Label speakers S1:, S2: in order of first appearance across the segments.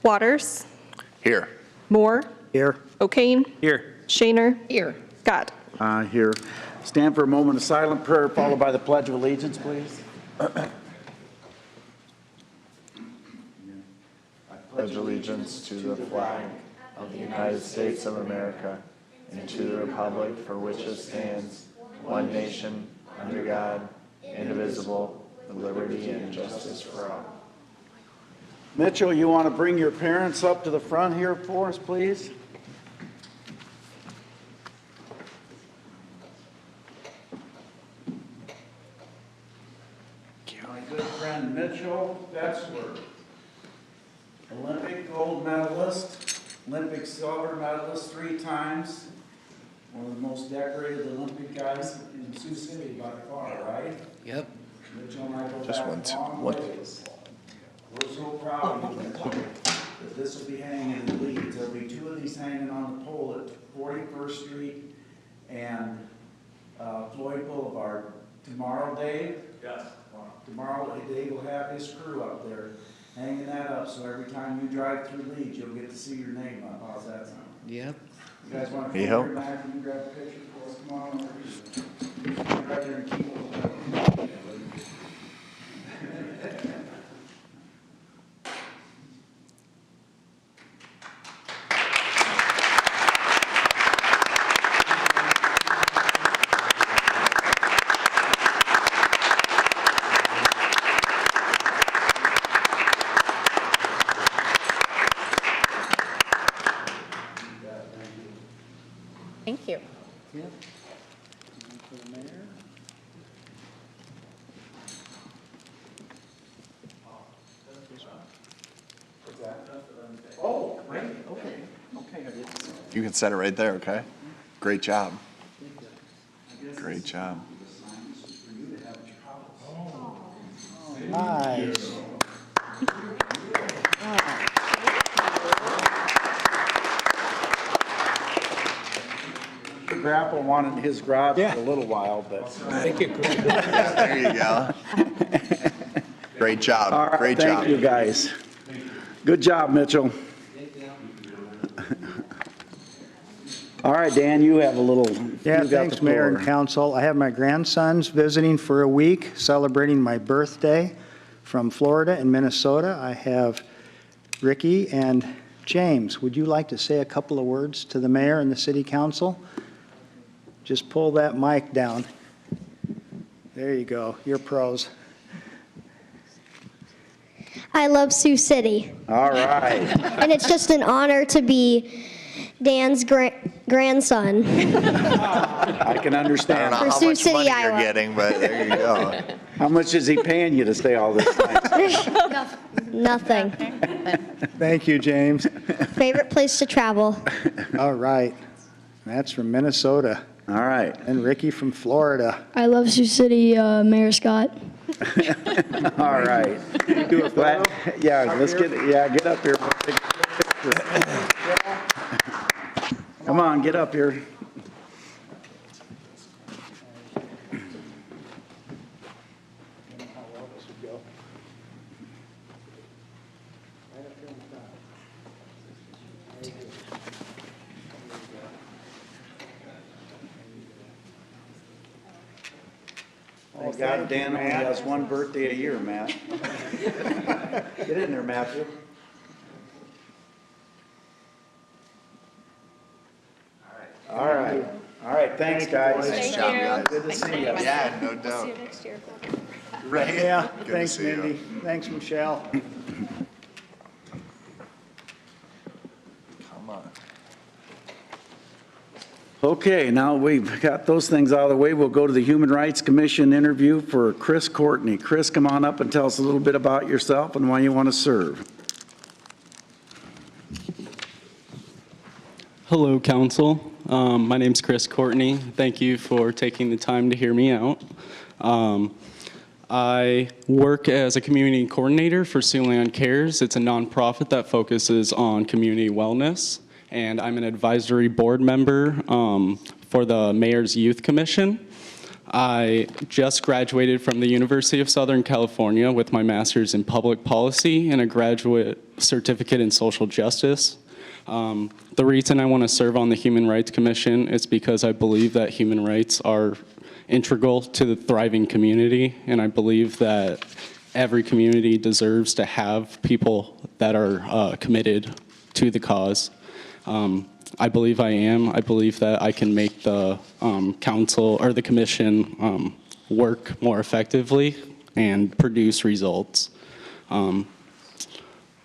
S1: Waters.
S2: Here.
S1: Moore.
S3: Here.
S1: O'Kane.
S2: Here.
S1: Shaner. Here. Scott.
S3: Here. Stand for a moment of silent prayer, followed by the Pledge of Allegiance, please.
S4: Pledge allegiance to the flag of the United States of America and to the republic for which it stands, one nation, under God, indivisible, with liberty and justice for all.
S3: Mitchell, you want to bring your parents up to the front here for us, please? My good friend Mitchell Betzler, Olympic gold medalist, Olympic silver medalist 3 times, one of the most decorated Olympic guys in Sioux City by far, right?
S2: Yep.
S3: Mitchell and I go
S4: Just
S3: back
S4: one,
S3: a long
S4: one.
S3: ways. We're so proud of you, Mitchell, that this will be hanging in Leeds. There'll be 2 of these hanging on the pole at 41st Street and Floyd Boulevard. Tomorrow, Dave? Yes. Tomorrow, Dave will have his crew up there hanging that up, so every time you drive through Leeds, you'll get to see your name up. How's that sound?
S2: Yep.
S3: You guys want to come
S4: Yep.
S3: here back and grab a picture for us? Come on over here. Right there and keep it.
S1: Thank you.
S3: Yep. For the mayor. Oh, great, okay, okay. I didn't see
S4: You can set it right there, okay? Great job.
S3: it.
S4: Great job.
S3: Nice. Grandpa wanted his garage for a little while, but.
S2: Thank you.
S4: There you go. Great job.
S3: All right,
S4: Great job.
S3: thank you, guys. Good job, Mitchell. All right, Dan, you have a little.
S5: Yeah,
S3: you got
S5: thanks,
S3: the
S5: Mayor and
S3: floor.
S5: Council. I have my grandsons visiting for a week, celebrating my birthday from Florida and Minnesota. I have Ricky and James. Would you like to say a couple of words to the mayor and the city council? Just pull that mic down. There you go. You're pros.
S6: I love Sioux City,
S3: All right.
S6: and it's just an honor to be Dan's grandson.
S3: I can
S4: I don't
S3: understand.
S4: know
S6: For
S4: how
S6: Sioux
S4: much
S6: City,
S4: money
S6: Iowa.
S4: you're getting, but there you go.
S3: How much is he paying you to stay all this time?
S6: Nothing.
S5: Thank you, James.
S6: Favorite place to travel?
S5: All right. That's from Minnesota.
S3: All right.
S5: And Ricky from Florida.
S7: I love Sioux City, Mayor Scott.
S3: All right.
S5: Do a photo?
S3: Yeah, let's get up here. We'll take a picture. Come on, get up here. Thank God Dan only has one birthday a year, Matt. Get in there, Matthew. All right. All right, thanks, guys.
S4: Nice job, guys.
S3: Good to see you.
S4: Yeah, no doubt.
S1: See you next year.
S4: Right.
S5: Yeah,
S4: Good to
S5: thanks,
S4: see you.
S5: Mindy. Thanks, Michelle.
S4: Come on.
S3: Okay, now we've got those things out of the way, we'll go to the Human Rights Commission interview for Chris Courtney. Chris, come on up and tell us a little bit about yourself and why you want to serve.
S8: Hello, Council. My name's Chris Courtney. Thank you for taking the time to hear me out. I work as a community coordinator for Siouxland Cares. It's a nonprofit that focuses on community wellness, and I'm an advisory board member for the Mayor's Youth Commission. I just graduated from the University of Southern California with my master's in public policy and a graduate certificate in social justice. The reason I want to serve on the Human Rights Commission is because I believe that human rights are integral to the thriving community, and I believe that every community deserves to have people that are committed to the cause. I believe I am. I believe that I can make the council or the commission work more effectively and produce results.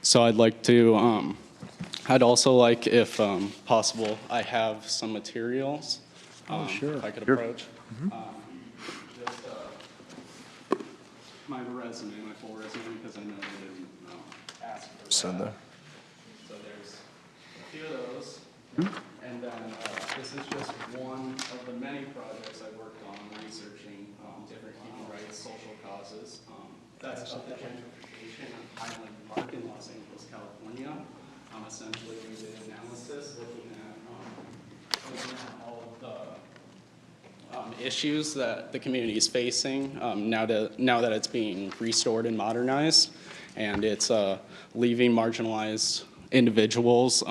S8: So I'd like to, I'd also like, if possible, I have some materials.
S5: sure.
S8: If I could approach. Just my resume, my full resume, because I know they didn't ask for that.
S4: So
S8: So there's a few of those. And then this is just one of the many projects I worked on researching different human rights, social causes. That's about the gentrification of Highland Park in Los Angeles, California. Essentially, we did analysis looking at all of the issues that the community is facing now that it's being restored and modernized, and it's leaving marginalized individuals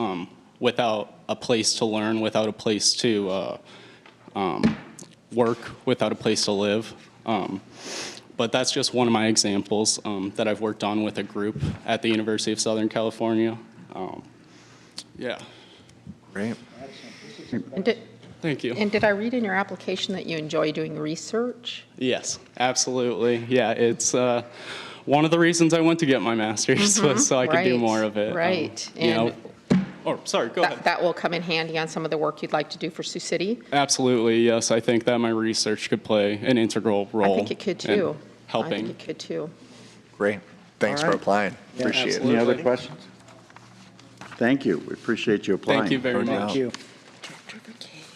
S8: without a place to learn, without a place to work, without a place to live. But that's just one of my examples that I've worked on with a group at the University of Southern California. Yeah.
S4: Great.
S8: Thank you.
S1: And did I read in your application that you enjoy doing research?
S8: Yes, absolutely. Yeah, it's one of the reasons I went to get my master's was so I could do
S1: Right,
S8: more of it.
S1: right.
S8: You know,
S1: And
S8: sorry, go ahead.
S1: that will come in handy on some of the work you'd like to do for Sioux City?
S8: Absolutely, yes. I think that my research could play an integral role.
S1: I think it could
S8: in
S1: too.
S8: helping.
S1: I think it could too.
S4: Great. Thanks
S5: All
S4: for
S5: right.
S4: applying.
S5: Yeah,
S4: Appreciate it.
S5: absolutely.
S2: Any other questions? Thank you. We appreciate you applying.
S8: Thank you very
S4: No
S8: much.
S5: Thank you.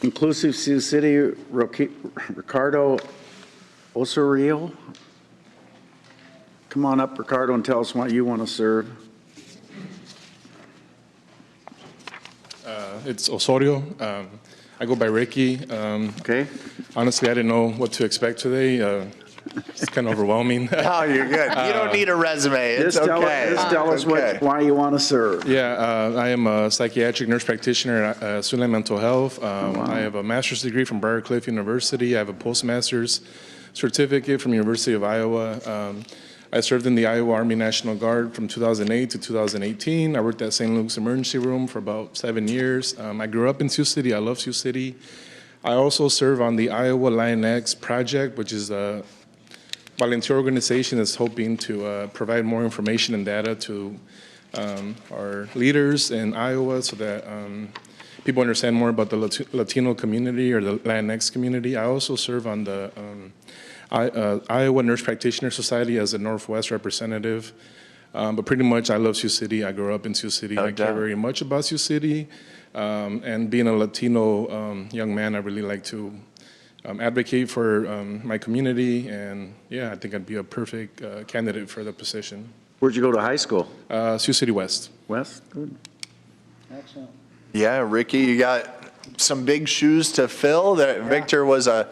S2: Inclusive Sioux City, Ricardo Osorio. Come on up, Ricardo, and tell us why you want to serve.
S9: It's Osorio. I go by Ricky.
S2: Okay?
S9: Honestly, I didn't know what to expect today. It's kind of overwhelming.
S4: Oh, you're good. You don't need a resume. It's
S2: Just tell
S4: okay.
S2: just tell us
S4: Okay.
S2: why you want to serve.
S9: Yeah, I am a psychiatric nurse practitioner at Sioux Mental Health. I have a master's degree from Briarcliff University. I have a postmaster's certificate from University of Iowa. I served in the Iowa Army National Guard from 2008 to 2018. I worked at St. Luke's Emergency Room for about 7 years. I grew up in Sioux City. I love Sioux City. I also serve on the Iowa Latinx Project, which is a volunteer organization that's hoping to provide more information and data to our leaders in Iowa so that people understand more about the Latino community or the Latinx community. I also serve on the Iowa Nurse Practitioner Society as a Northwest representative. But pretty much I love Sioux City. I grew up in Sioux City.
S4: No
S9: I care
S4: doubt.
S9: very much about Sioux City. And being a Latino young man, I really like to advocate for my community. And yeah, I think I'd be a perfect candidate for the position.
S2: Where'd you go to high school?
S9: Sioux City West.
S2: West? Good.
S5: Excellent.
S4: Yeah, Ricky, you got some big shoes to fill. Victor was a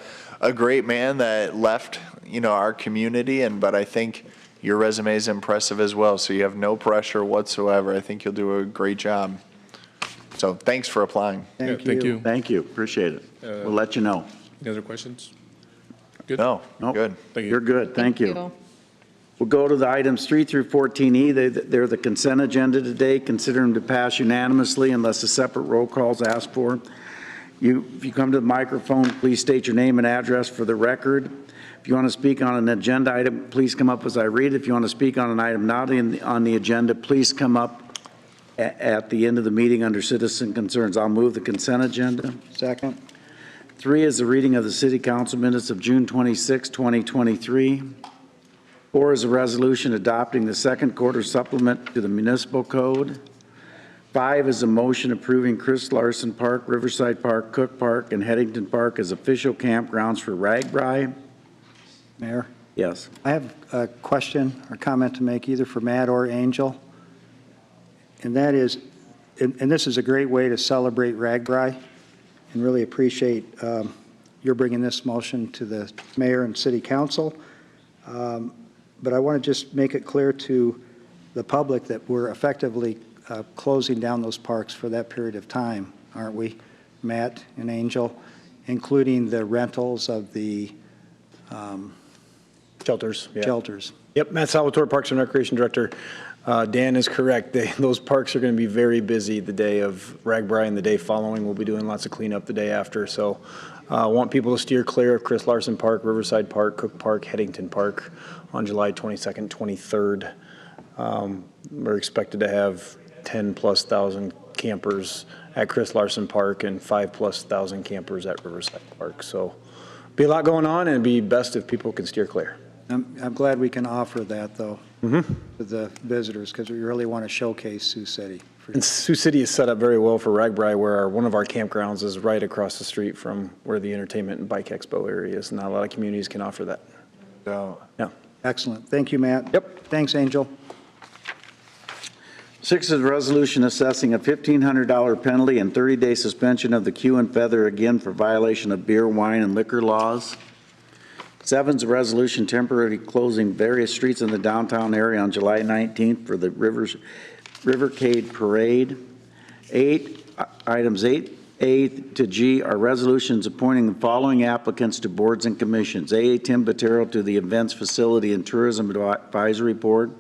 S4: great man that left, our community, but I think your resume is impressive as well. So you have no pressure whatsoever. I think you'll do a great job. So thanks for applying.
S9: Yeah, thank you.
S2: Thank you. Appreciate it. We'll let you know.
S9: Any other questions? Good.
S4: No,
S2: Nope.
S4: good.
S9: Thank you.
S2: You're good. Thank you. We'll go to the items 3 through 14E. They're the consent agenda today. Consider them to pass unanimously unless a separate roll call is asked for. If you come to the microphone, please state your name and address for the record. If you want to speak on an agenda item, please come up as I read it. If you want to speak on an item not on the agenda, please come up at the end of the meeting under citizen concerns. I'll move the consent agenda.
S5: Second.
S2: 3 is the reading of the city council minutes of June 26, 2023. 4 is a resolution adopting the second quarter supplement to the municipal code. 5 is a motion approving Chris Larson Park, Riverside Park, Cook Park, and Headington Park as official campgrounds for Ragbri.
S5: Mayor,
S2: Yes.
S5: I have a question or comment to make either for Matt or Angel. And that is, and this is a great way to celebrate Ragbri and really appreciate you're bringing this motion to the mayor and city council. But I want to just make it clear to the public that we're effectively closing down those parks for that period of time, aren't we, Matt and Angel, including the rentals of the
S10: Shelters, yeah.
S5: shelters?
S10: Yep, Matt Salvatore, Parks and Recreation Director. Dan is correct. Those parks are going to be very busy the day of Ragbri and the day following. We'll be doing lots of cleanup the day after. So I want people to steer clear of Chris Larson Park, Riverside Park, Cook Park, Headington Park on July 22nd, 23rd. We're expected to have 10,000+ campers at Chris Larson Park and 5,000+ campers at Riverside Park. So be a lot going on, and it'd be best if people can steer clear.
S5: I'm glad we can offer that, though, to the visitors, because we really want to showcase Sioux City.
S10: And Sioux City is set up very well for Ragbri, where one of our campgrounds is right across the street from where the entertainment and bike expo area is. Not a lot of communities can offer that. Yeah.
S5: Excellent. Thank you, Matt.
S10: Yep.
S5: Thanks, Angel.
S2: 6 is a resolution assessing a $1,500 penalty and 30-day suspension of the Q and Feather again for violation of beer, wine, and liquor laws. 7 is a resolution temporarily closing various streets in the downtown area on July 19th for the Rivercade Parade. Items 8A to G are resolutions appointing the following applicants to boards and commissions. A. Tim Bottero to the Events Facility and Tourism Advisory Board.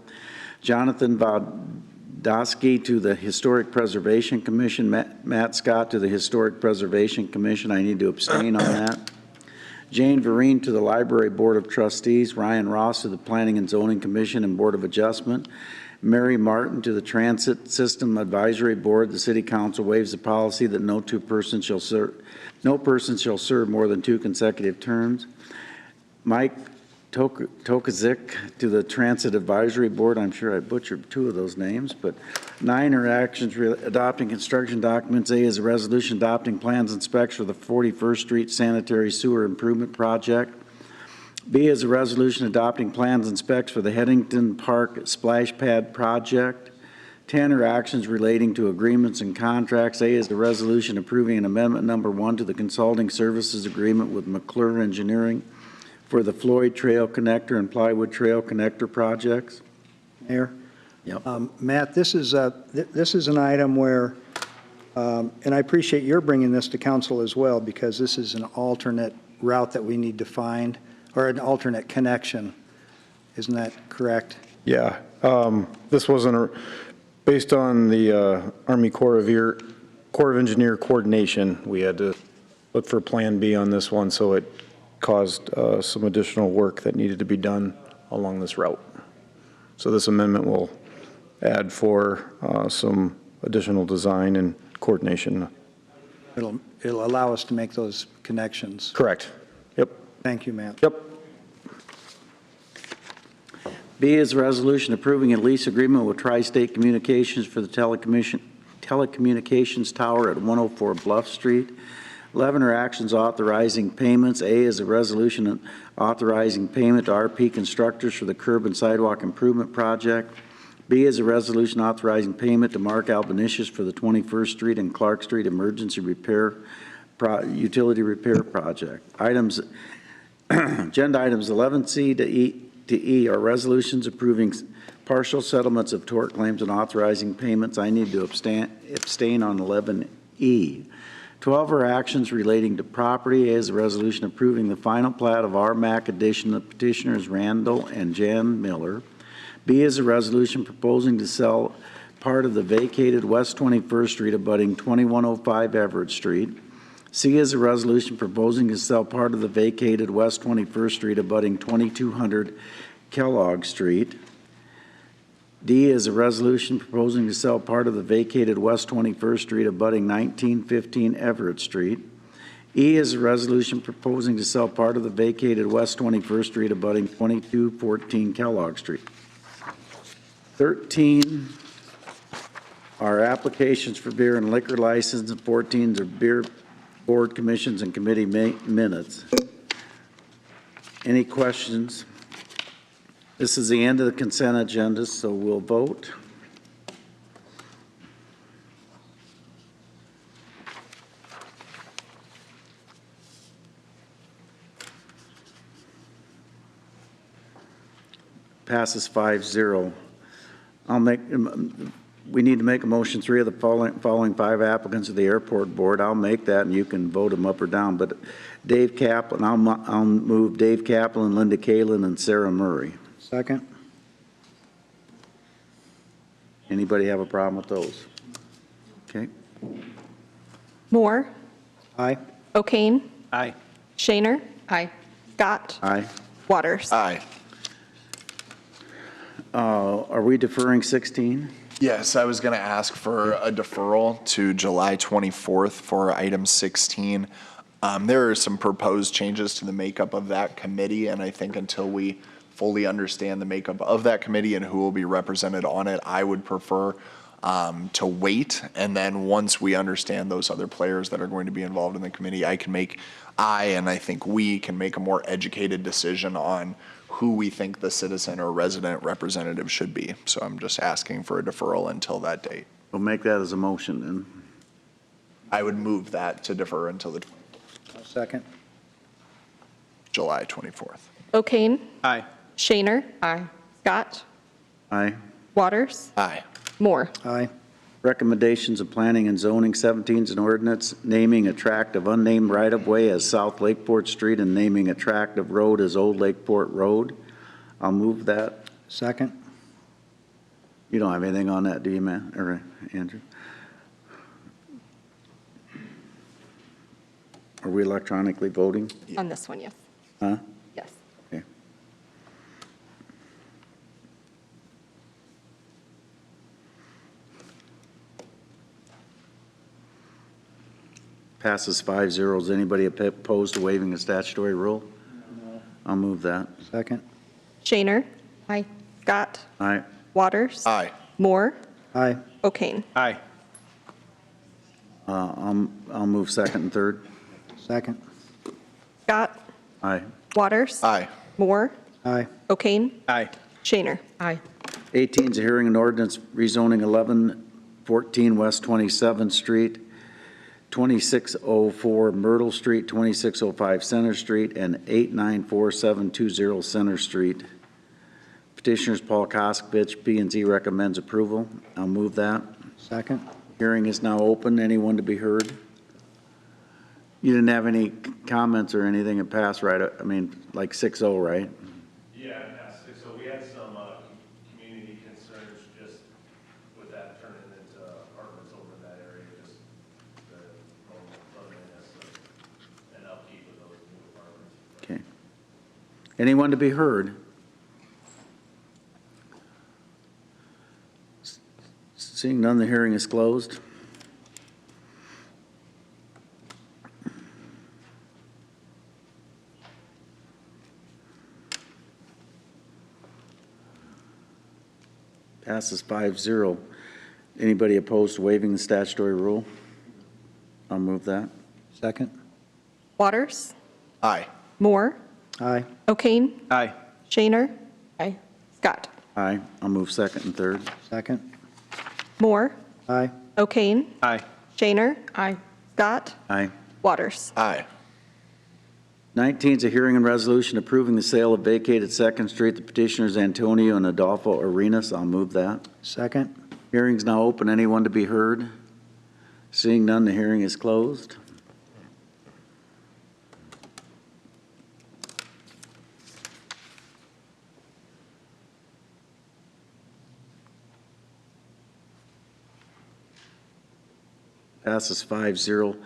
S2: Jonathan Vodosky to the Historic Preservation Commission. Matt Scott to the Historic Preservation Commission. I need to abstain on that. Jane Vereen to the Library Board of Trustees. Ryan Ross to the Planning and Zoning Commission and Board of Adjustment. Mary Martin to the Transit System Advisory Board. The City Council waives the policy that no person shall serve more than 2 consecutive terms. Mike Tokazik to the Transit Advisory Board. I'm sure I butchered 2 of those names, but 9 are actions adopting construction documents. A is a resolution adopting plans and specs for the 41st Street Sanitary Sewer Improvement Project. B is a resolution adopting plans and specs for the Headington Park Splash Pad Project. 10 are actions relating to agreements and contracts. A is a resolution approving an amendment number 1 to the consulting services agreement with McClure Engineering for the Floyd Trail Connector and Plywood Trail Connector projects.
S5: Mayor?
S2: Yep.
S5: Matt, this is an item where, and I appreciate your bringing this to council as well, because this is an alternate route that we need to find, or an alternate connection. Isn't that correct?
S10: Yeah. This wasn't based on the Army Corps of Engineer coordination. We had to look for Plan B on this one, so it caused some additional work that needed to be done along this route. So this amendment will add for some additional design and coordination.
S5: It'll allow us to make those connections.
S10: Correct. Yep.
S5: Thank you, Matt.
S10: Yep.
S2: B is a resolution approving a lease agreement with Tri-State Communications for the telecommunications tower at 104 Bluff Street. 11 are actions authorizing payments. A is a resolution authorizing payment to RP Constructors for the curb and sidewalk improvement project. B is a resolution authorizing payment to Mark Albanesius for the 21st Street and Clark Street emergency repair utility repair project. Agenda items 11C to E are resolutions approving partial settlements of tort claims and authorizing payments. I need to abstain on 11E. 12 are actions relating to property. A is a resolution approving the final plat of RMAC addition. The petitioners Randall and Jan Miller. B is a resolution proposing to sell part of the vacated West 21st Street abutting 2105 Everett Street. C is a resolution proposing to sell part of the vacated West 21st Street abutting 2200 Kellogg Street. D is a resolution proposing to sell part of the vacated West 21st Street abutting 1915 Everett Street. E is a resolution proposing to sell part of the vacated West 21st Street abutting 2214 Kellogg Street. 13 are applications for beer and liquor license, and 14 are beer board commissions and committee minutes. Any questions? This is the end of the consent agenda, so we'll vote. Passes 5-0. We need to make a motion, 3 of the following 5 applicants of the airport board. I'll make that, and you can vote them up or down. But Dave Kaplan, I'll move Dave Kaplan, Linda Kalin, and Sarah Murray.
S5: Second.
S2: Anybody have a problem with those? Okay.
S11: Moore,
S5: Aye.
S11: O'Kane,
S10: Aye.
S11: Shaner,
S1: Aye.
S11: Scott,
S2: Aye.
S11: Waters.
S4: Aye.
S2: Are we deferring 16?
S4: Yes, I was going to ask for a deferral to July 24th for item 16. There are some proposed changes to the makeup of that committee, and I think until we fully understand the makeup of that committee and who will be represented on it, I would prefer to wait. And then once we understand those other players that are going to be involved in the committee, and I think we can make a more educated decision on who we think the citizen or resident representative should be. So I'm just asking for a deferral until that date.
S2: We'll make that as a motion then.
S4: I would move that to defer until the
S5: Second.
S4: July 24th.
S11: O'Kane,
S10: Aye.
S11: Shaner,
S1: Aye.
S11: Scott,
S2: Aye.
S11: Waters,
S4: Aye.
S11: Moore.
S5: Aye.
S2: Recommendations of planning and zoning, 17 is an ordinance naming a tract of unnamed right-of-way as South Lakeport Street and naming a tract of road as Old Lakeport Road. I'll move that.
S5: Second.
S2: You don't have anything on that, do you, man, or Andrew? Are we electronically voting?
S11: On this one, yes.
S2: Huh?
S11: Yes.
S2: Okay. Passes 5-0. Is anybody opposed to waiving the statutory rule? No. I'll move that.
S5: Second.
S11: Shaner,
S1: Aye.
S11: Scott,
S2: Aye.
S11: Waters,
S4: Aye.
S11: Moore,
S5: Aye.
S11: O'Kane.
S10: Aye.
S2: I'll move second and third.
S5: Second.
S11: Scott,
S2: Aye.
S11: Waters,
S4: Aye.
S11: Moore,
S5: Aye.
S11: O'Kane,
S10: Aye.
S11: Shaner.
S1: Aye.
S2: 18 is a hearing and ordinance rezoning 1114 West 27th Street, 2604 Myrtle Street, 2605 Center Street, and 894720 Center Street. Petitioners Paul Koskovich, P&Z recommends approval. I'll move that.
S5: Second.
S2: Hearing is now open. Anyone to be heard? You didn't have any comments or anything? It passed, right? I mean, like 6-0, right?
S12: Yeah, so we had some community concerns just with that turning into apartments over in that area, just the normal cleanliness and upkeep of those new apartments.
S2: Okay. Anyone to be heard? Seeing none, the hearing is closed. Passes 5-0. Anybody opposed to waiving the statutory rule? I'll move that.
S5: Second.
S11: Waters,
S4: Aye.
S11: Moore,
S5: Aye.
S11: O'Kane,
S10: Aye.
S11: Shaner,
S1: Aye.
S11: Scott,
S2: Aye. I'll move second and third.
S5: Second.
S11: Moore,
S5: Aye.
S11: O'Kane,
S10: Aye.
S11: Shaner,
S1: Aye.
S11: Scott,
S2: Aye.
S11: Waters.
S4: Aye.
S2: 19 is a hearing and resolution approving the sale of vacated Second Street. The petitioners Antonio and Adolfo Arenas. I'll move that.
S5: Second.
S2: Hearing's now open. Anyone to be heard? Seeing none, the hearing is closed. Passes 5-0.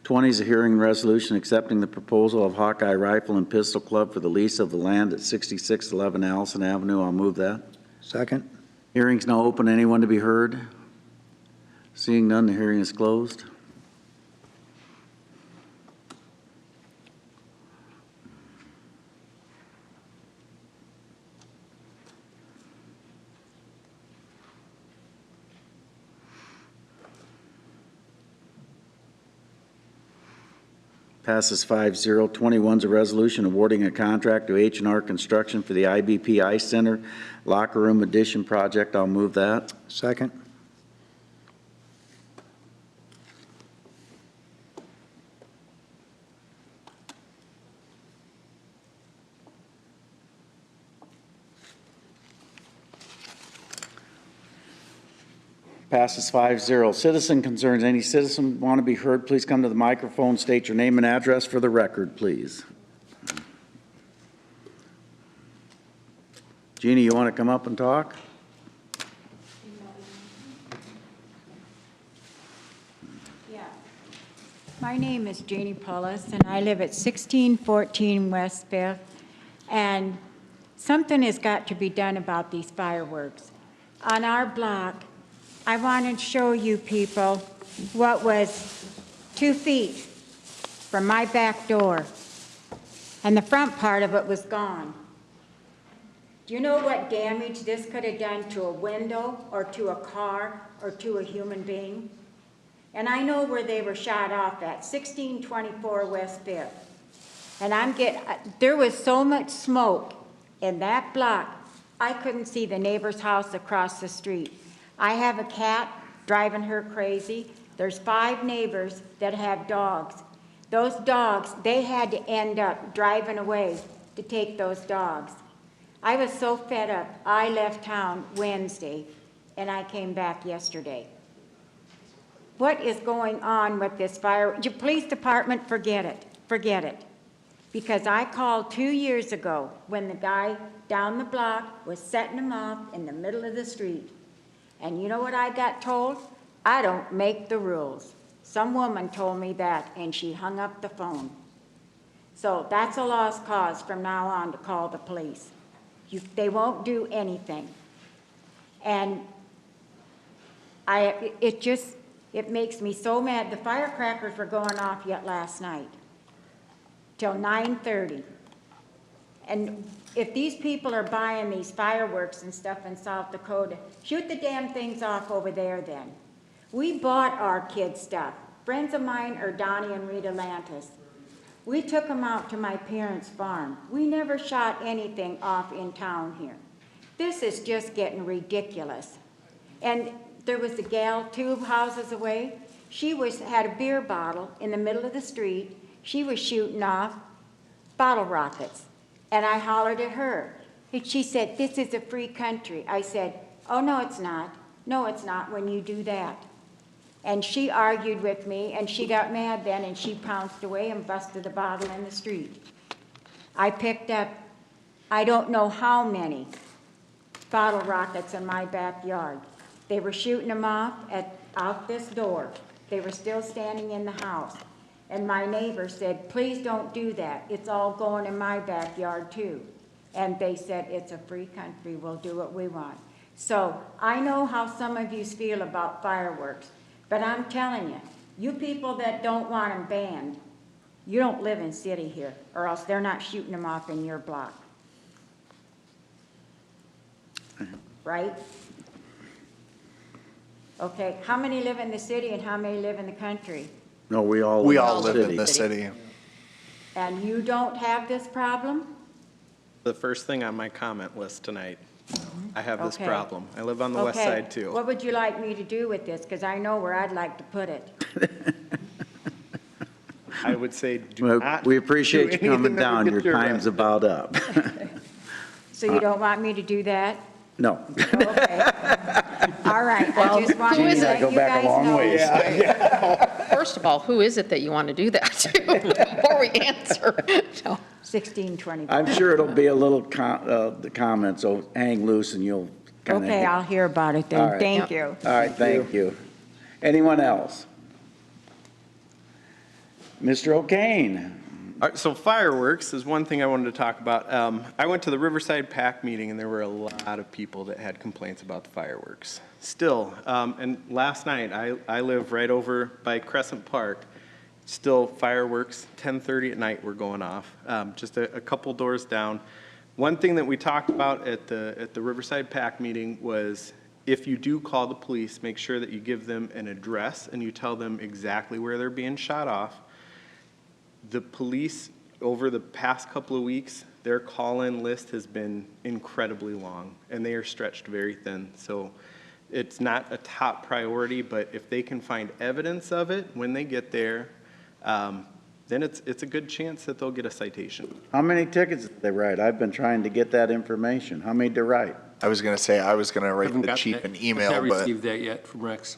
S2: 20 is a hearing and resolution accepting the proposal of Hawkeye Rifle and Pistol Club for the lease of the land at 6611 Allison Avenue. I'll move that.
S5: Second.
S2: Hearing's now open. Anyone to be heard? Seeing none, the hearing is closed. Passes 5-0. 21 is a resolution awarding a contract to H&R Construction for the IBP Ice Center Locker Room Addition Project. I'll move that.
S5: Second.
S2: Passes 5-0. Citizen concerns. Any citizen want to be heard, please come to the microphone, state your name and address for the record, please. Jeannie, you want to come up and talk?
S13: Yeah. My name is Janie Pullis, and I live at 1614 West Fifth, and something has got to be done about these fireworks. On our block, I want to show you people what was 2 feet from my back door, and the front part of it was gone. Do you know what damage this could have done to a window or to a car or to a human being? And I know where they were shot off at, 1624 West Fifth. And there was so much smoke in that block, I couldn't see the neighbor's house across the street. I have a cat driving her crazy. There's 5 neighbors that have dogs. Those dogs, they had to end up driving away to take those dogs. I was so fed up, I left town Wednesday, and I came back yesterday. What is going on with this fire? Your police department, forget it. Because I called 2 years ago when the guy down the block was setting them off in the middle of the street. And you know what I got told? I don't make the rules. Some woman told me that, and she hung up the phone. So that's a lost cause from now on to call the police. They won't do anything. And it makes me so mad. The firecrackers were going off yet last night till 9:30. And if these people are buying these fireworks and stuff in South Dakota, shoot the damn things off over there then. We bought our kids stuff. Friends of mine are Donnie and Rita Lantis. We took them out to my parents' farm. We never shot anything off in town here. This is just getting ridiculous. And there was a gal 2 houses away. She had a beer bottle in the middle of the street. She was shooting off bottle rockets. And I hollered at her. And she said, "This is a free country." I said, "Oh, no, it's not. No, it's not when you do that." And she argued with me, and she got mad then, and she pounced away and busted the bottle in the street. I picked up, I don't know how many bottle rockets in my backyard. They were shooting them off out this door. They were still standing in the house. And my neighbor said, "Please don't do that. It's all going in my backyard too." And they said, "It's a free country. We'll do what we want." So I know how some of you feel about fireworks, but I'm telling you, you people that don't want them banned, you don't live in city here, or else they're not shooting them off in your block. Right? Okay, how many live in the city and how many live in the country?
S2: No, we all
S4: live in the city.
S13: And you don't have this problem?
S14: The first thing on my comment list tonight. I have this
S13: Okay.
S14: problem. I live on the west side too.
S13: What would you like me to do with this? Because I know where I'd like to put it.
S14: I would say do
S2: Well,
S14: not.
S2: we appreciate
S14: do
S2: you coming
S14: anything that
S2: down.
S14: would
S2: Your
S14: get you
S2: time's
S14: arrested.
S2: about up.
S13: So you don't want me to do that?
S2: No.
S13: Okay. All right, I just wanted
S1: who
S13: to
S1: is it?
S13: let
S2: Go
S13: you
S2: back a
S13: guys
S2: long
S13: know.
S2: ways.
S1: First of all, who is it that you want to do that to before we answer? No.
S13: 1620.
S2: I'm sure it'll be a little, the comments will hang loose and you'll kind of.
S13: Okay, I'll hear about it
S2: All
S13: then.
S2: right.
S13: Thank you.
S2: All right, thank you. Anyone else? Mr. O'Kane.
S14: All right, so fireworks is one thing I wanted to talk about. I went to the Riverside PAC meeting, and there were a lot of people that had complaints about the fireworks. Still, and last night, I live right over by Crescent Park. Still, fireworks, 10:30 at night were going off, just a couple doors down. One thing that we talked about at the Riverside PAC meeting was if you do call the police, make sure that you give them an address and you tell them exactly where they're being shot off. The police, over the past couple of weeks, their call-in list has been incredibly long, and they are stretched very thin. So it's not a top priority, but if they can find evidence of it when they get there, then it's a good chance that they'll get a citation.
S2: How many tickets did they write? I've been trying to get that information. How many to write?
S4: I was going to say, I was going to write
S15: Haven't
S4: the
S15: got
S4: chief
S15: that-
S4: an
S15: I've
S4: email,
S15: not
S4: but
S15: received that yet from Rex.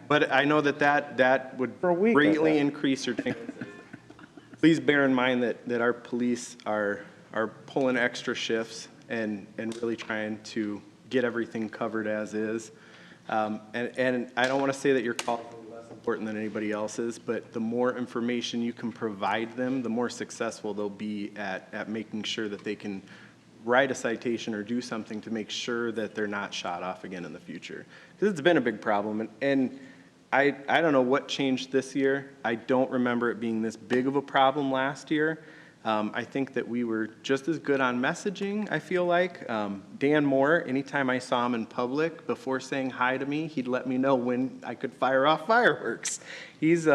S14: But I know that would
S2: For a week, I
S14: greatly
S2: thought.
S14: increase your chances. Please bear in mind that our police are pulling extra shifts and really trying to get everything covered as is. And I don't want to say that your call is less important than anybody else's, but the more information you can provide them, the more successful they'll be at making sure that they can write a citation or do something to make sure that they're not shot off again in the future. Because it's been a big problem, and I don't know what changed this year. I don't remember it being this big of a problem last year. I think that we were just as good on messaging, I feel like. Dan Moore, anytime I saw him in public, before saying hi to me, he'd let me know when I could fire off fireworks. He's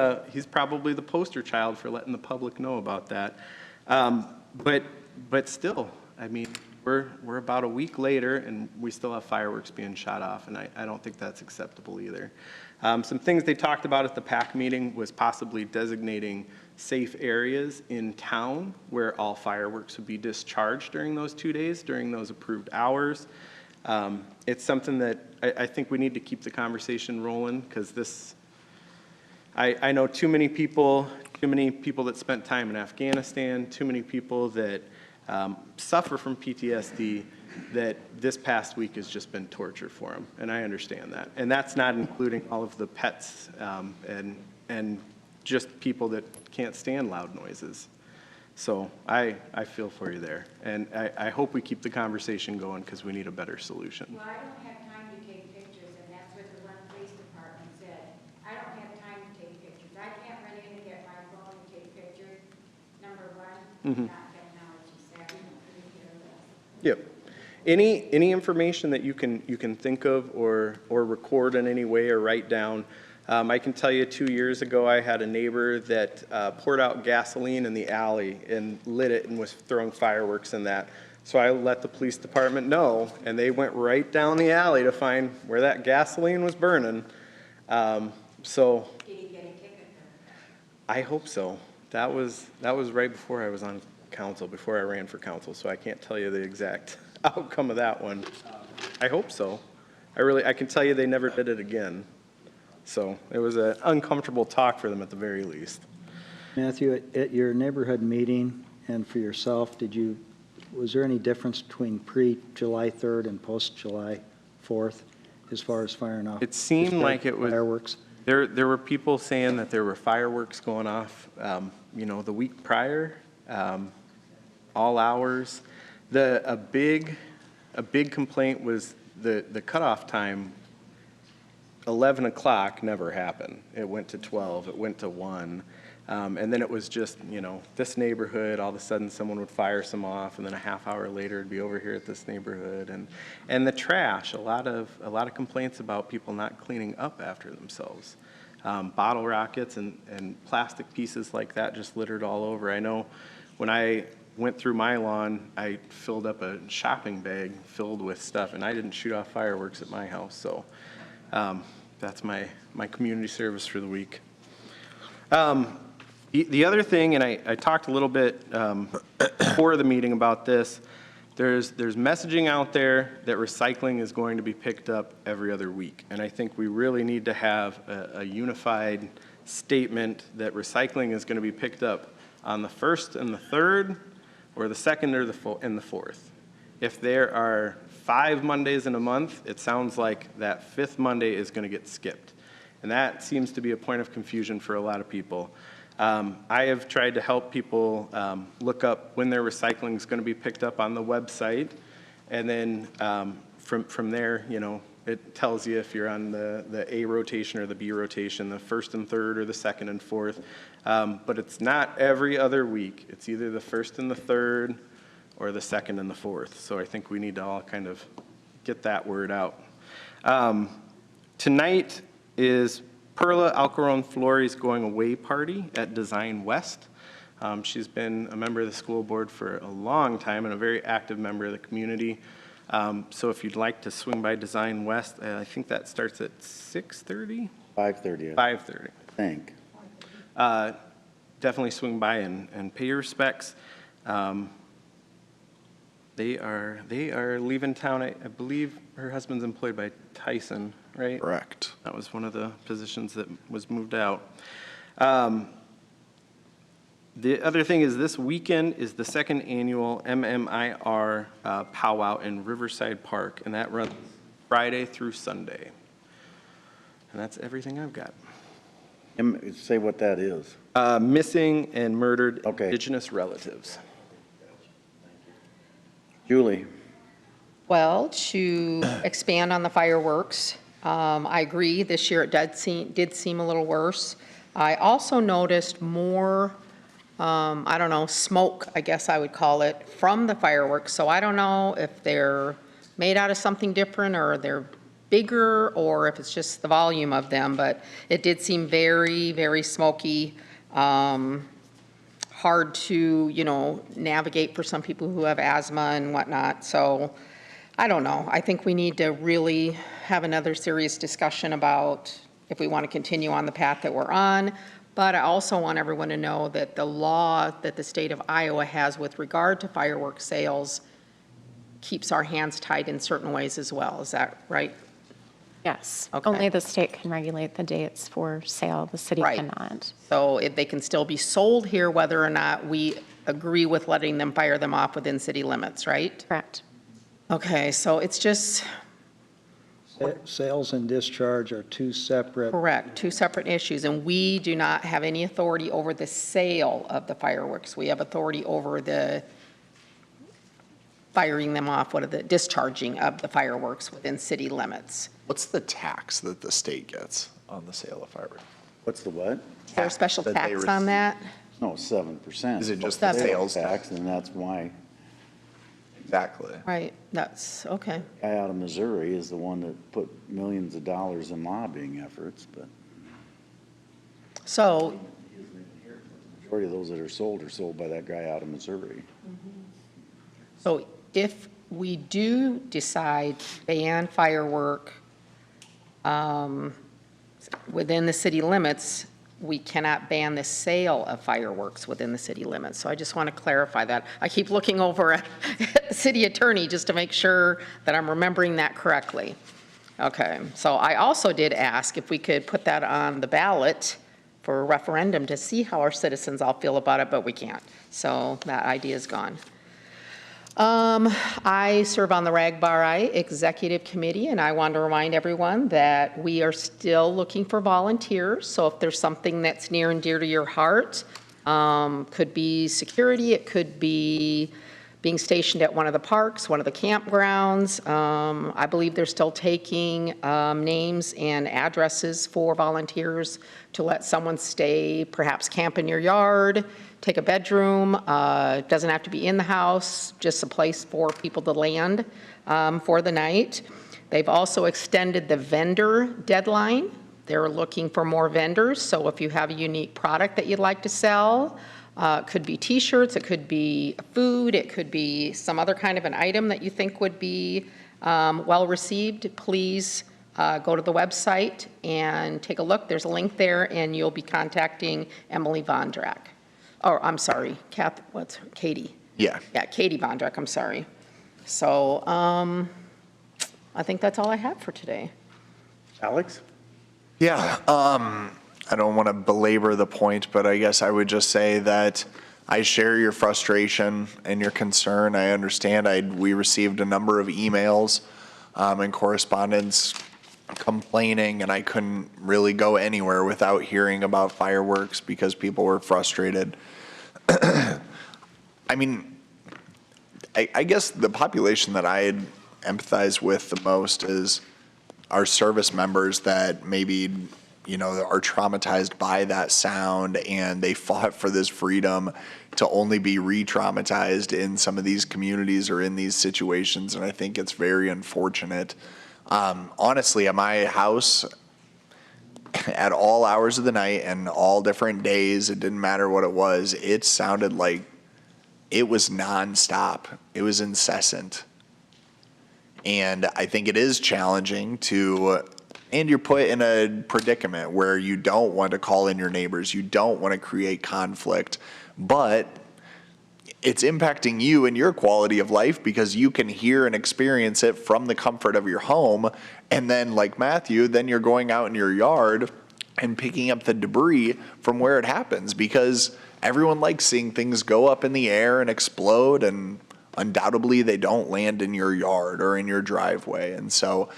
S14: probably the poster child for letting the public know about that. But still, I mean, we're about a week later, and we still have fireworks being shot off, and I don't think that's acceptable either. Some things they talked about at the PAC meeting was possibly designating safe areas in town where all fireworks would be discharged during those 2 days, during those approved hours. It's something that I think we need to keep the conversation rolling, because I know too many people that spent time in Afghanistan, too many people that suffer from PTSD, that this past week has just been torture for them, and I understand that. And that's not including all of the pets and just people that can't stand loud noises. So I feel for you there, and I hope we keep the conversation going, because we need a better solution.
S13: Well, I don't have time to take pictures, and that's what the one police department said. I don't have time to take pictures. I can't run in and get my phone and take pictures. Number one, not technology savvy, couldn't care less.
S14: Yep. Any information that you can think of or record in any way or write down. I can tell you 2 years ago, I had a neighbor that poured out gasoline in the alley and lit it and was throwing fireworks in that. So I let the police department know, and they went right down the alley to find where that gasoline was burning. So
S13: Did he get a ticket?
S14: I hope so. That was right before I was on council, before I ran for council, so I can't tell you the exact outcome of that one. I hope so. I can tell you they never did it again. So it was an uncomfortable talk for them at the very least.
S5: Matthew, at your neighborhood meeting and for yourself, was there any difference between pre-July 3rd and post-July 4th as far as firing off?
S14: It seemed like it was
S5: fireworks.
S14: There were people saying that there were fireworks going off, the week prior, all hours. A big complaint was the cutoff time. 11 o'clock never happened. It went to 12. It went to 1. And then it was just, this neighborhood, all of a sudden someone would fire some off, and then a half hour later it'd be over here at this neighborhood. And the trash, a lot of complaints about people not cleaning up after themselves. Bottle rockets and plastic pieces like that just littered all over. I know when I went through my lawn, I filled up a shopping bag filled with stuff, and I didn't shoot off fireworks at my house. So that's my community service for the week. The other thing, and I talked a little bit before the meeting about this, there's messaging out there that recycling is going to be picked up every other week. And I think we really need to have a unified statement that recycling is going to be picked up on the 1st and the 3rd, or the 2nd and the 4th. If there are 5 Mondays in a month, it sounds like that 5th Monday is going to get skipped. And that seems to be a point of confusion for a lot of people. I have tried to help people look up when their recycling is going to be picked up on the website. And then from there, it tells you if you're on the A rotation or the B rotation, the 1st and 3rd or the 2nd and 4th. But it's not every other week. It's either the 1st and the 3rd or the 2nd and the 4th. So I think we need to all kind of get that word out. Tonight is Perla Alcaron Flori's going away party at Design West. She's been a member of the school board for a long time and a very active member of the community. So if you'd like to swing by Design West, I think that starts at 6:30?
S2: 5:30.
S14: 5:30.
S2: I think.
S14: Definitely swing by and pay your respects. They are leaving town. I believe her husband's employed by Tyson, right?
S4: Correct.
S14: That was one of the positions that was moved out. The other thing is this weekend is the second annual MMIR powwow in Riverside Park, and that runs Friday through Sunday. And that's everything I've got.
S2: Say what that is.
S14: Missing and murdered
S2: Okay.
S14: Indigenous relatives.
S2: Julie?
S1: Well, to expand on the fireworks, I agree, this year it did seem a little worse. I also noticed more, I don't know, smoke, I guess I would call it, from the fireworks. So I don't know if they're made out of something different or they're bigger or if it's just the volume of them, but it did seem very, very smoky. Hard to, navigate for some people who have asthma and whatnot. So I don't know. I think we need to really have another serious discussion about if we want to continue on the path that we're on. But I also want everyone to know that the law that the state of Iowa has with regard to fireworks sales keeps our hands tied in certain ways as well. Is that right?
S11: Yes.
S1: Okay.
S11: Only the state can regulate the dates for sale. The city
S1: Right.
S11: cannot.
S1: So if they can still be sold here, whether or not we agree with letting them fire them off within city limits, right?
S11: Correct.
S1: Okay, so it's just,
S5: Sales and discharge are two separate.
S1: correct, two separate issues, and we do not have any authority over the sale of the fireworks. We have authority over the firing them off, discharging of the fireworks within city limits.
S4: What's the tax that the state gets on the sale of fireworks?
S2: What's the what?
S1: Is there a special
S4: That they
S1: tax on that?
S2: No, 7%.
S4: Is it just the
S1: Seven.
S4: sales
S2: Tax, and that's why.
S4: Exactly.
S1: Right, that's, okay.
S2: Guy out of Missouri is the one that put millions of dollars in lobbying efforts, but
S1: So,
S2: the majority of those that are sold by that guy out of Missouri.
S1: so if we do decide to ban firework within the city limits, we cannot ban the sale of fireworks within the city limits. So I just want to clarify that. I keep looking over at the city attorney just to make sure that I'm remembering that correctly. Okay, so I also did ask if we could put that on the ballot for a referendum to see how our citizens all feel about it, but we can't. So that idea is gone. I serve on the RAGBRI Executive Committee, and I want to remind everyone that we are still looking for volunteers. So if there's something that's near and dear to your heart, could be security, it could be being stationed at one of the parks, one of the campgrounds. I believe they're still taking names and addresses for volunteers to let someone stay, perhaps camp in your yard, take a bedroom. It doesn't have to be in the house, just a place for people to land for the night. They've also extended the vendor deadline. They're looking for more vendors, so if you have a unique product that you'd like to sell, it could be T-shirts, it could be food, it could be some other kind of an item that you think would be well-received, please go to the website and take a look. There's a link there, and you'll be contacting Emily Vondrak. Oh, I'm sorry, Katie.
S4: Yeah.
S1: Yeah, Katie Vondrak, I'm sorry. So I think that's all I have for today.
S2: Alex?
S4: Yeah, I don't want to belabor the point, but I guess I would just say that I share your frustration and your concern. I understand. We received a number of emails and correspondence complaining, and I couldn't really go anywhere without hearing about fireworks because people were frustrated. I mean, I guess the population that I empathize with the most is our service members that maybe, are traumatized by that sound, and they fought for this freedom to only be re-traumatized in some of these communities or in these situations, and I think it's very unfortunate. Honestly, at my house, at all hours of the night and all different days, it didn't matter what it was, it sounded like it was nonstop. It was incessant. And I think it is challenging and you're put in a predicament where you don't want to call in your neighbors, you don't want to create conflict, but
S15: it's impacting you and your quality of life because you can hear and experience it from the comfort of your home. And then, like Matthew, then you're going out in your yard and picking up the debris from where it happens, because everyone likes seeing things go up in the air and explode, and undoubtedly they don't land in your yard or in your driveway. And so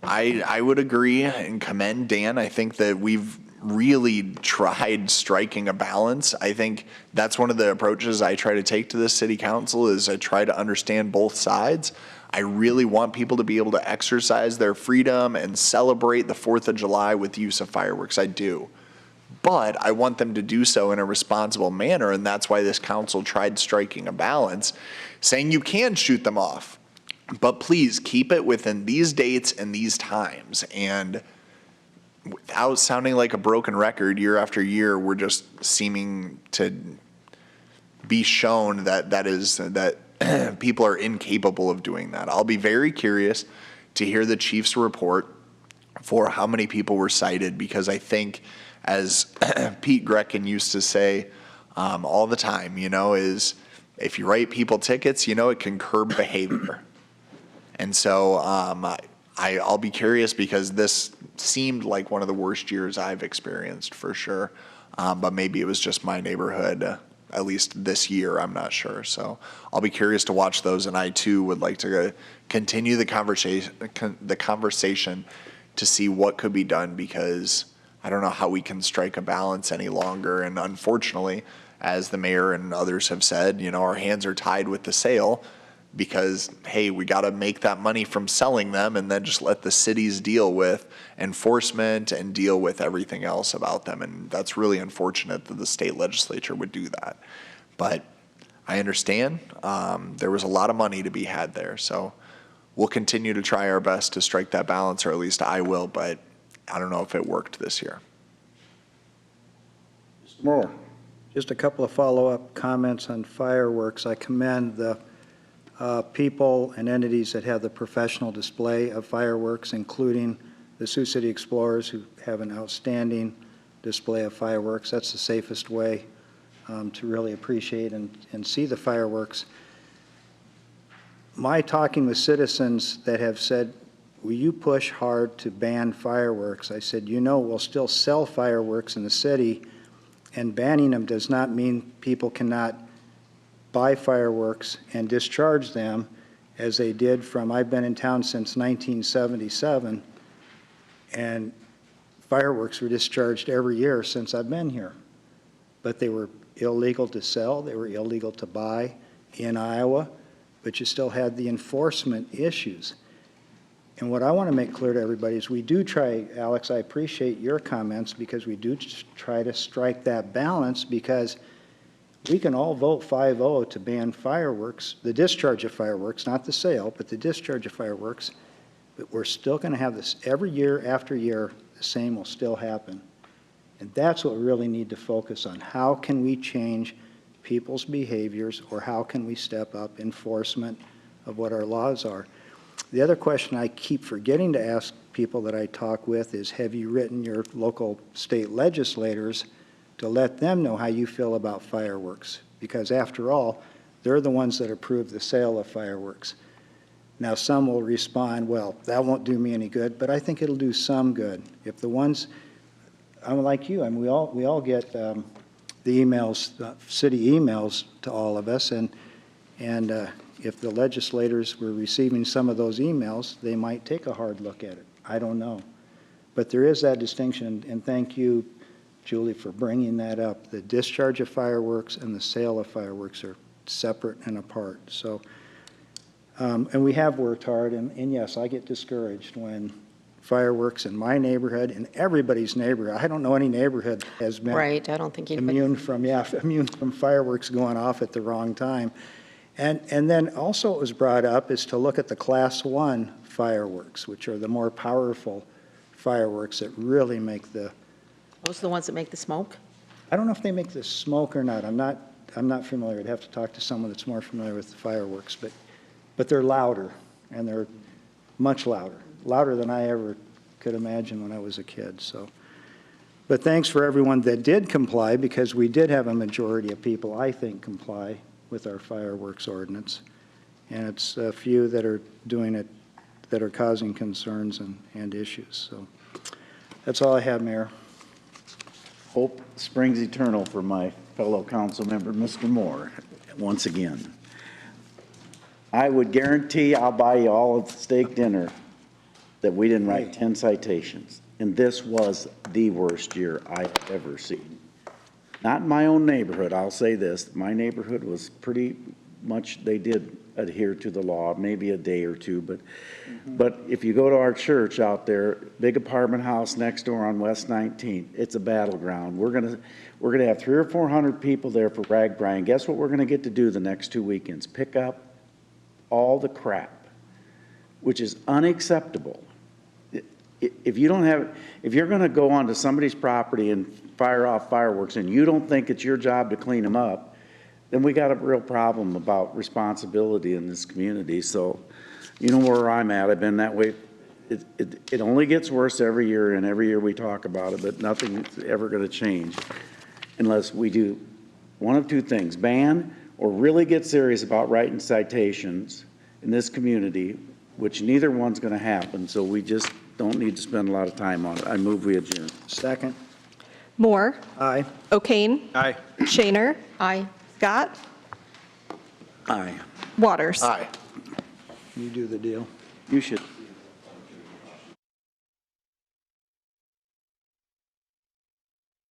S15: I would agree and commend Dan. I think that we've really tried striking a balance. I think that's one of the approaches I try to take to this city council, is I try to understand both sides. I really want people to be able to exercise their freedom and celebrate the 4th of July with use of fireworks. I do. But I want them to do so in a responsible manner, and that's why this council tried striking a balance, saying you can shoot them off, but please keep it within these dates and these times. And without sounding like a broken record, year after year, we're just seeming to be shown that people are incapable of doing that. I'll be very curious to hear the chief's report for how many people were cited, because I think, as Pete Grecken used to say all the time, is if you write people tickets, it can curb behavior. And so I'll be curious, because this seemed like one of the worst years I've experienced for sure. But maybe it was just my neighborhood, at least this year, I'm not sure. So I'll be curious to watch those, and I too would like to continue the conversation to see what could be done, because I don't know how we can strike a balance any longer. And unfortunately, as the mayor and others have said, our hands are tied with the sale, because, hey, we got to make that money from selling them, and then just let the cities deal with enforcement and deal with everything else about them. And that's really unfortunate that the state legislature would do that. But I understand there was a lot of money to be had there. So we'll continue to try our best to strike that balance, or at least I will, but I don't know if it worked this year.
S2: Mr. Moore.
S5: Just a couple of follow-up comments on fireworks. I commend the people and entities that have the professional display of fireworks, including the Sioux City Explorers, who have an outstanding display of fireworks. That's the safest way to really appreciate and see the fireworks. My talking with citizens that have said, will you push hard to ban fireworks? I said, we'll still sell fireworks in the city, and banning them does not mean people cannot buy fireworks and discharge them, as they did I've been in town since 1977, and fireworks were discharged every year since I've been here. But they were illegal to sell, they were illegal to buy in Iowa, but you still had the enforcement issues. And what I want to make clear to everybody is we do try, Alex, I appreciate your comments, because we do try to strike that balance, because we can all vote 5-0 to ban fireworks, the discharge of fireworks, not the sale, but the discharge of fireworks. But we're still going to have this every year after year, the same will still happen. And that's what we really need to focus on. How can we change people's behaviors, or how can we step up enforcement of what our laws are? The other question I keep forgetting to ask people that I talk with is, have you written your local state legislators to let them know how you feel about fireworks? Because after all, they're the ones that approve the sale of fireworks. Now, some will respond, well, that won't do me any good, but I think it'll do some good. If the ones, I'm like you, we all get the emails, city emails to all of us, and if the legislators were receiving some of those emails, they might take a hard look at it. I don't know. But there is that distinction, and thank you, Julie, for bringing that up. The discharge of fireworks and the sale of fireworks are separate and apart. So, and we have worked hard, and yes, I get discouraged when fireworks in my neighborhood, in everybody's neighborhood. I don't know any neighborhood that has been
S1: Right, I don't think anybody.
S5: immune from fireworks going off at the wrong time. And then also it was brought up is to look at the Class 1 fireworks, which are the more powerful fireworks that really make the.
S1: Those are the ones that make the smoke?
S5: I don't know if they make the smoke or not. I'm not familiar. I'd have to talk to someone that's more familiar with the fireworks, but they're louder, and they're much louder than I ever could imagine when I was a kid. So But thanks for everyone that did comply, because we did have a majority of people, I think, comply with our fireworks ordinance. And it's a few that are doing it that are causing concerns and issues. So that's all I have, Mayor.
S2: Hope springs eternal for my fellow council member, Mr. Moore, once again. I would guarantee I'll buy you all a steak dinner that we didn't write 10 citations. And this was the worst year I've ever seen. Not in my own neighborhood, I'll say this. My neighborhood was pretty much, they did adhere to the law, maybe a day or two. But if you go to our church out there, big apartment house next door on West 19th, it's a battleground. We're gonna have 300 or 400 people there for Rag Brian. Guess what we're gonna get to do the next 2 weekends? Pick up all the crap, which is unacceptable. If you don't have, if you're going to go onto somebody's property and fire off fireworks and you don't think it's your job to clean them up, then we got a real problem about responsibility in this community. So, you know where I'm at. I've been that way. It only gets worse every year, and every year we talk about it, but nothing's ever going to change unless we do one of two things: ban or really get serious about writing citations in this community, which neither one's going to happen. So we just don't need to spend a lot of time on it. I move we adjourn.
S5: Second.
S16: Moore.
S5: Aye.
S16: O'Kane.
S10: Aye.
S16: Shaner.
S1: Aye.
S16: Scott.
S2: Aye.
S16: Waters.
S15: Aye.
S5: You do the deal.
S2: You should